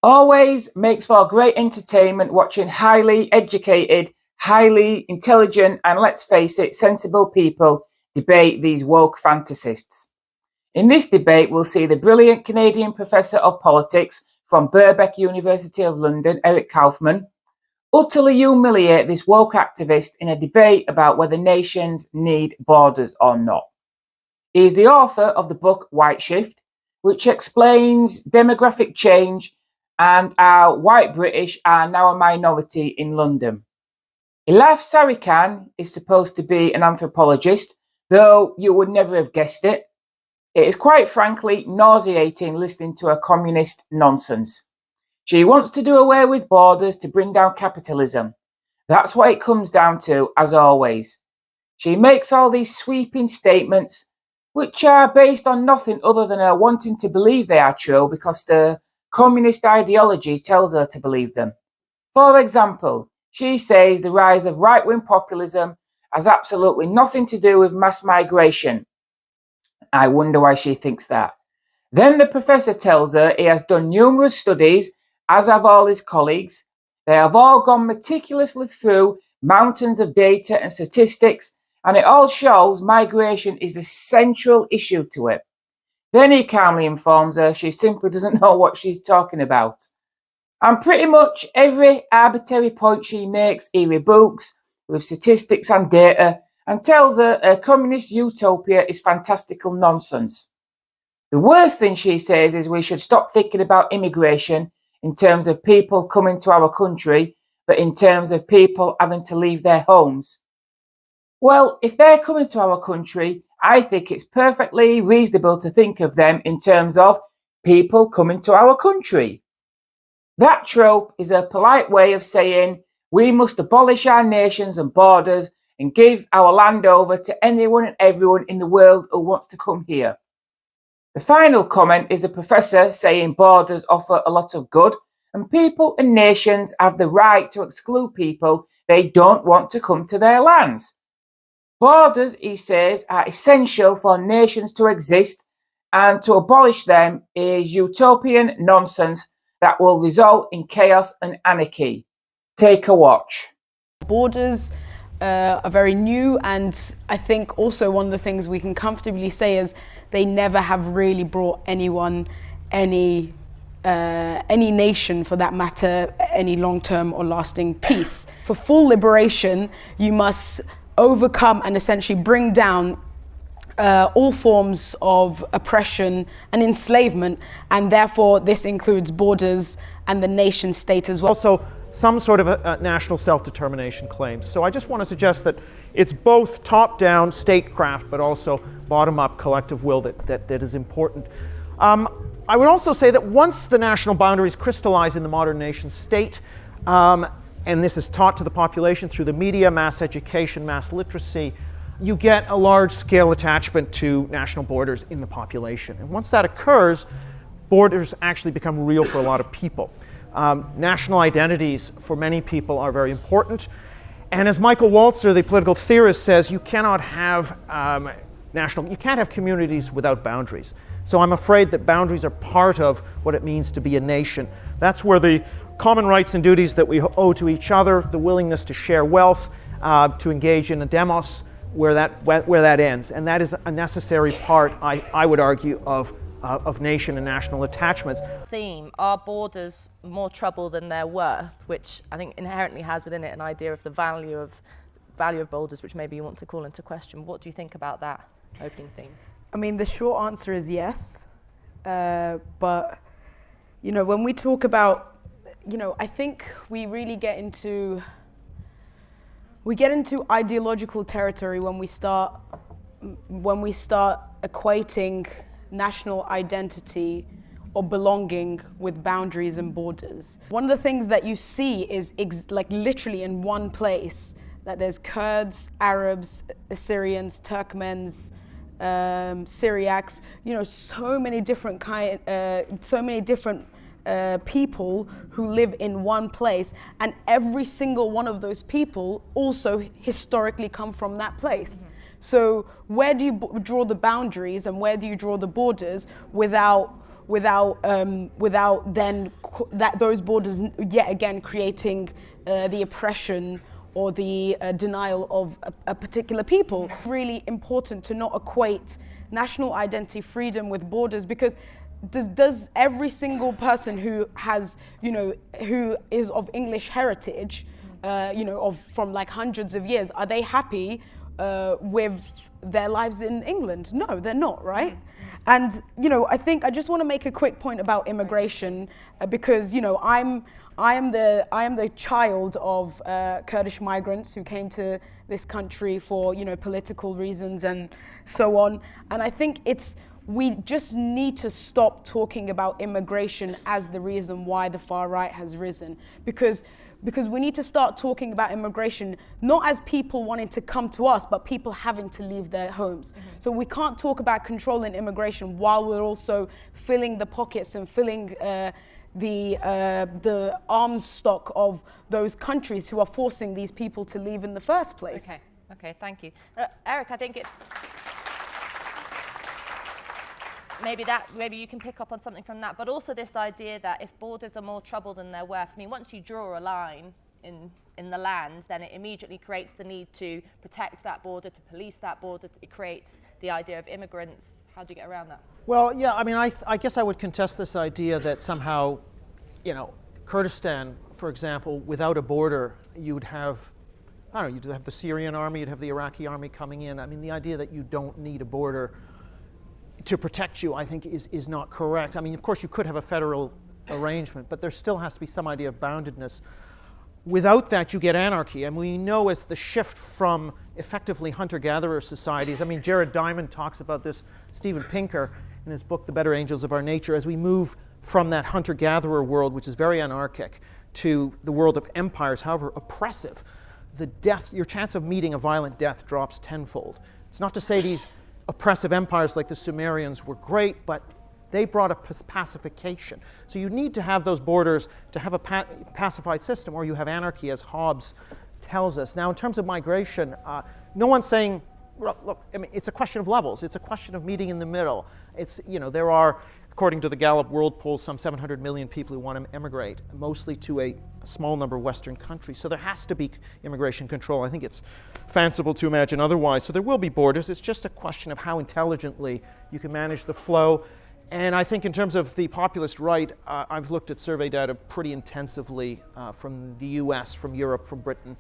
Always makes for great entertainment watching highly educated, highly intelligent, and let's face it, sensible people debate these woke fantasists. In this debate, we'll see the brilliant Canadian professor of politics from Birkbeck University of London, Eric Kaufman, utterly humiliate this woke activist in a debate about whether nations need borders or not. He is the author of the book White Shift, which explains demographic change and how white British are now a minority in London. Elif Sarikan is supposed to be an anthropologist, though you would never have guessed it. It is quite frankly nauseating listening to her communist nonsense. She wants to do away with borders to bring down capitalism. That's what it comes down to, as always. She makes all these sweeping statements, which are based on nothing other than her wanting to believe they are true because the communist ideology tells her to believe them. For example, she says the rise of right-wing populism has absolutely nothing to do with mass migration. I wonder why she thinks that. Then the professor tells her he has done numerous studies, as have all his colleagues. They have all gone meticulously through mountains of data and statistics, and it all shows migration is a central issue to it. Then he calmly informs her she simply doesn't know what she's talking about. And pretty much every arbitrary point she makes, he rebukes with statistics and data and tells her a communist utopia is fantastical nonsense. The worst thing she says is we should stop thinking about immigration in terms of people coming to our country, but in terms of people having to leave their homes. Well, if they're coming to our country, I think it's perfectly reasonable to think of them in terms of people coming to our country. That trope is a polite way of saying we must abolish our nations and borders and give our land over to anyone and everyone in the world who wants to come here. The final comment is a professor saying borders offer a lot of good and people and nations have the right to exclude people they don't want to come to their lands. Borders, he says, are essential for nations to exist, and to abolish them is utopian nonsense that will result in chaos and anarchy. Take a watch. Borders are very new, and I think also one of the things we can comfortably say is they never have really brought anyone any nation, for that matter, any long-term or lasting peace. For full liberation, you must overcome and essentially bring down all forms of oppression and enslavement, and therefore this includes borders and the nation state as well. Also, some sort of a national self-determination claim. So I just want to suggest that it's both top-down statecraft, but also bottom-up collective will that is important. I would also say that once the national boundaries crystallize in the modern nation state, and this is taught to the population through the media, mass education, mass literacy, you get a large-scale attachment to national borders in the population. And once that occurs, borders actually become real for a lot of people. National identities for many people are very important. And as Michael Walzer, the political theorist, says, you cannot have you can't have communities without boundaries. So I'm afraid that boundaries are part of what it means to be a nation. That's where the common rights and duties that we owe to each other, the willingness to share wealth, to engage in a demos, where that ends. And that is a necessary part, I would argue, of nation and national attachments. Theme, are borders more trouble than they're worth, which I think inherently has within it an idea of the value of borders, which maybe you want to call into question. What do you think about that opening theme? I mean, the short answer is yes, but when we talk about, I think we really get into ideological territory when we start equating national identity or belonging with boundaries and borders. One of the things that you see is literally in one place, that there's Kurds, Arabs, Assyrians, Turkmens, Syriacs, so many different people who live in one place, and every single one of those people also historically come from that place. So where do you draw the boundaries and where do you draw the borders without without then those borders yet again creating the oppression or the denial of a particular people. Really important to not equate national identity freedom with borders, because does every single person who has, who is of English heritage, from like hundreds of years, are they happy with their lives in England? No, they're not, right? And I think I just want to make a quick point about immigration, because I am the child of Kurdish migrants who came to this country for political reasons and so on. And I think we just need to stop talking about immigration as the reason why the far right has risen, because we need to start talking about immigration not as people wanting to come to us, but people having to leave their homes. So we can't talk about controlling immigration while we're also filling the pockets and filling the arms stock of those countries who are forcing these people to leave in the first place. Okay, thank you. Eric, I think maybe you can pick up on something from that, but also this idea that if borders are more trouble than they're worth, I mean, once you draw a line in the land, then it immediately creates the need to protect that border, to police that border. It creates the idea of immigrants. How do you get around that? Well, yeah, I mean, I guess I would contest this idea that somehow, Kurdistan, for example, without a border, you would have, you'd have the Syrian army, you'd have the Iraqi army coming in. I mean, the idea that you don't need a border to protect you, I think, is not correct. I mean, of course, you could have a federal arrangement, but there still has to be some idea of boundedness. Without that, you get anarchy. And we know as the shift from effectively hunter-gatherer societies, I mean, Jared Diamond talks about this, Steven Pinker, in his book, The Better Angels of Our Nature, as we move from that hunter-gatherer world, which is very anarchic, to the world of empires, however oppressive, your chance of meeting a violent death drops tenfold. It's not to say these oppressive empires like the Sumerians were great, but they brought a pacification. So you need to have those borders to have a pacified system, or you have anarchy, as Hobbes tells us. Now, in terms of migration, no one's saying, well, look, I mean, it's a question of levels. It's a question of meeting in the middle. There are, according to the Gallup World Poll, some 700 million people who want to emigrate, mostly to a small number of Western countries. So there has to be immigration control. I think it's fanciful to imagine otherwise. So there will be borders. It's just a question of how intelligently you can manage the flow. And I think in terms of the populist right, I've looked at survey data pretty intensively from the US, from Europe, from Britain.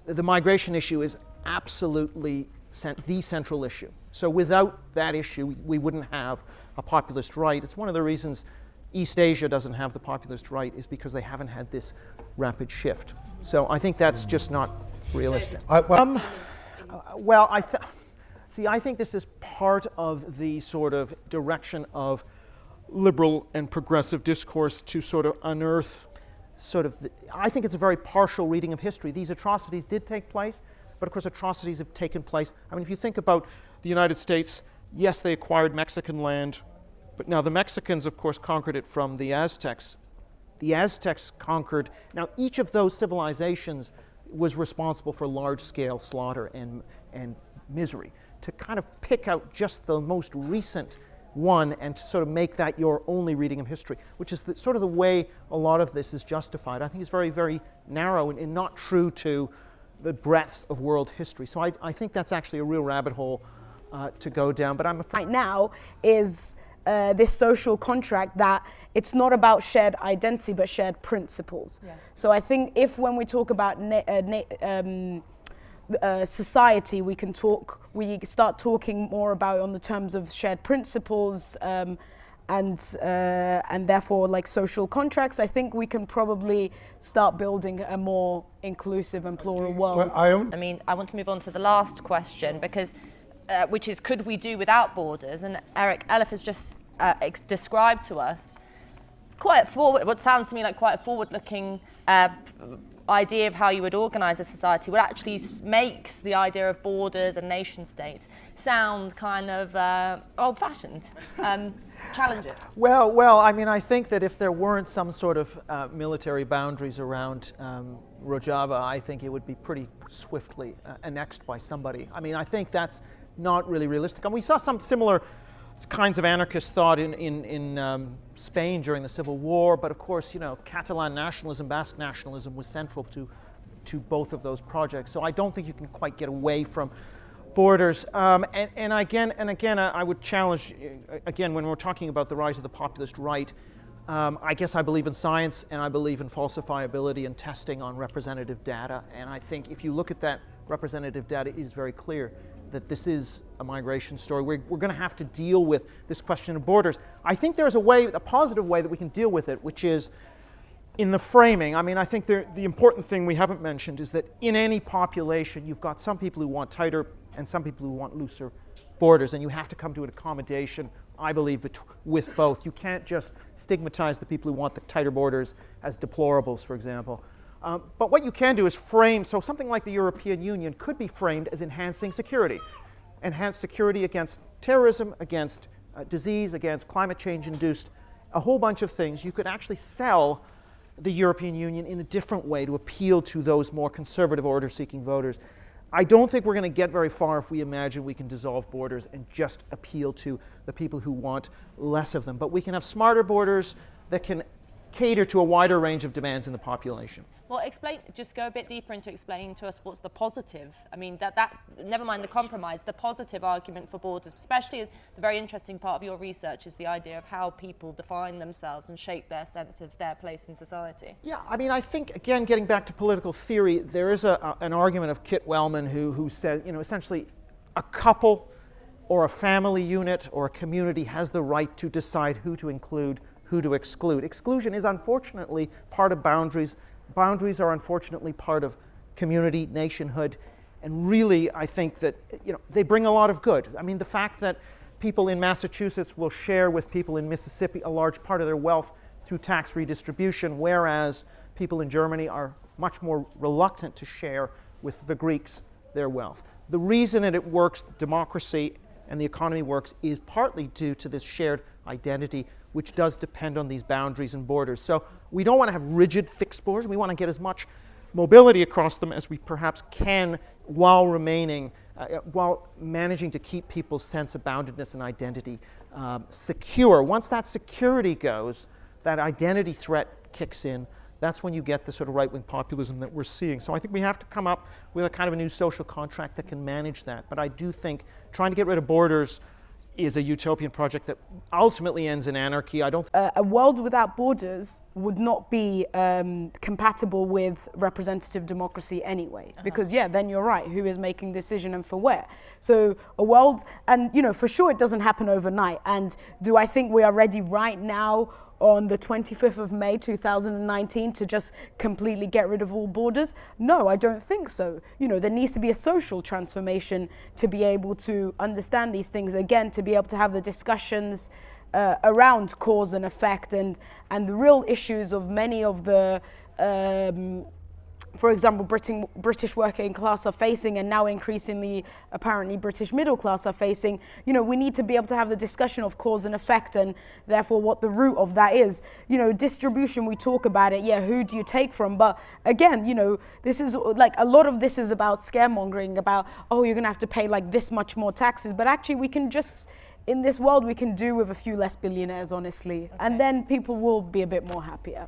The migration issue is absolutely the central issue. So without that issue, we wouldn't have a populist right. It's one of the reasons East Asia doesn't have the populist right, is because they haven't had this rapid shift. So I think that's just not realistic. I think this is part of the sort of direction of liberal and progressive discourse to sort of unearth I think it's a very partial reading of history. These atrocities did take place, but of course atrocities have taken place. I mean, if you think about the United States, yes, they acquired Mexican land, but now the Mexicans, of course, conquered it from the Aztecs. The Aztecs conquered, now each of those civilizations was responsible for large-scale slaughter and misery. To kind of pick out just the most recent one and to sort of make that your only reading of history, which is sort of the way a lot of this is justified. I think it's very, very narrow and not true to the breadth of world history. So I think that's actually a real rabbit hole to go down. But I'm afraid right now is this social contract that it's not about shared identity but shared principles. Yeah. So I think when we talk about society, we start talking more about on the terms of shared principles and therefore like social contracts. I think we can probably start building a more inclusive and plural world. Well, I want to move on to the last question, because which is, could we do without borders? And Eric Elif has just described to us what sounds to me like quite a forward-looking idea of how you would organise a society, what actually makes the idea of borders and nation states sound kind of old-fashioned. Challenge it. Well, I mean, I think that if there weren't some sort of military boundaries around Rojava, I think it would be pretty swiftly annexed by somebody. I mean, I think that's not really realistic. And we saw some similar kinds of anarchist thought in Spain during the Civil War, but of course, Catalan nationalism, Basque nationalism was central to both of those projects. So I don't think you can quite get away from borders. And again, I would challenge, again, when we're talking about the rise of the populist right, I guess I believe in science and I believe in falsifiability and testing on representative data. And I think if you look at that representative data, it is very clear that this is a migration story. We're going to have to deal with this question of borders. I think there's a positive way that we can deal with it, which is in the framing. I mean, I think the important thing we haven't mentioned is that in any population, you've got some people who want tighter and some people who want looser borders, and you have to come to an accommodation, I believe, with both. You can't just stigmatize the people who want the tighter borders as deplorables, for example. But what you can do is frame, so something like the European Union could be framed as enhancing security. Enhanced security against terrorism, against disease, against climate change-induced, a whole bunch of things. You could actually sell the European Union in a different way to appeal to those more conservative order-seeking voters. I don't think we're going to get very far if we imagine we can dissolve borders and just appeal to the people who want less of them. But we can have smarter borders that can cater to a wider range of demands in the population. Well, just go a bit deeper into explaining to us what's the positive. I mean, that never mind the compromise, the positive argument for borders, especially the very interesting part of your research is the idea of how people define themselves and shape their sense of their place in society. Yeah, I mean, I think, again, getting back to political theory, there is an argument of Kit Wellman who says, essentially a couple or a family unit or a community has the right to decide who to include, who to exclude. Exclusion is unfortunately part of boundaries. Boundaries are unfortunately part of community, nationhood, and really I think that they bring a lot of good. I mean, the fact that people in Massachusetts will share with people in Mississippi a large part of their wealth through tax redistribution, whereas people in Germany are much more reluctant to share with the Greeks their wealth. The reason that it works, democracy and the economy works, is partly due to this shared identity, which does depend on these boundaries and borders. So we don't want to have rigid fixed borders. We want to get as much mobility across them as we perhaps can while managing to keep people's sense of boundedness and identity secure. Once that security goes, that identity threat kicks in, that's when you get the sort of right-wing populism that we're seeing. So I think we have to come up with a kind of a new social contract that can manage that. But I do think trying to get rid of borders is a utopian project that ultimately ends in anarchy. A world without borders would not be compatible with representative democracy anyway. Because then you're right, who is making decision and for where? So a world, and for sure it doesn't happen overnight. And do I think we are ready right now on the 25th of May 2019 to just completely get rid of all borders? No, I don't think so. There needs to be a social transformation to be able to understand these things, again, to be able to have the discussions around cause and effect and the real issues of many of the for example, British working class are facing, and now increasingly apparently British middle class are facing. We need to be able to have the discussion of cause and effect and therefore what the root of that is. Distribution, we talk about it, who do you take from? But again, this is like a lot of this is about scaremongering, about, oh, you're going to have to pay like this much more taxes. But actually we can just, in this world, we can do with a few less billionaires, honestly. Okay. And then people will be a bit more happier.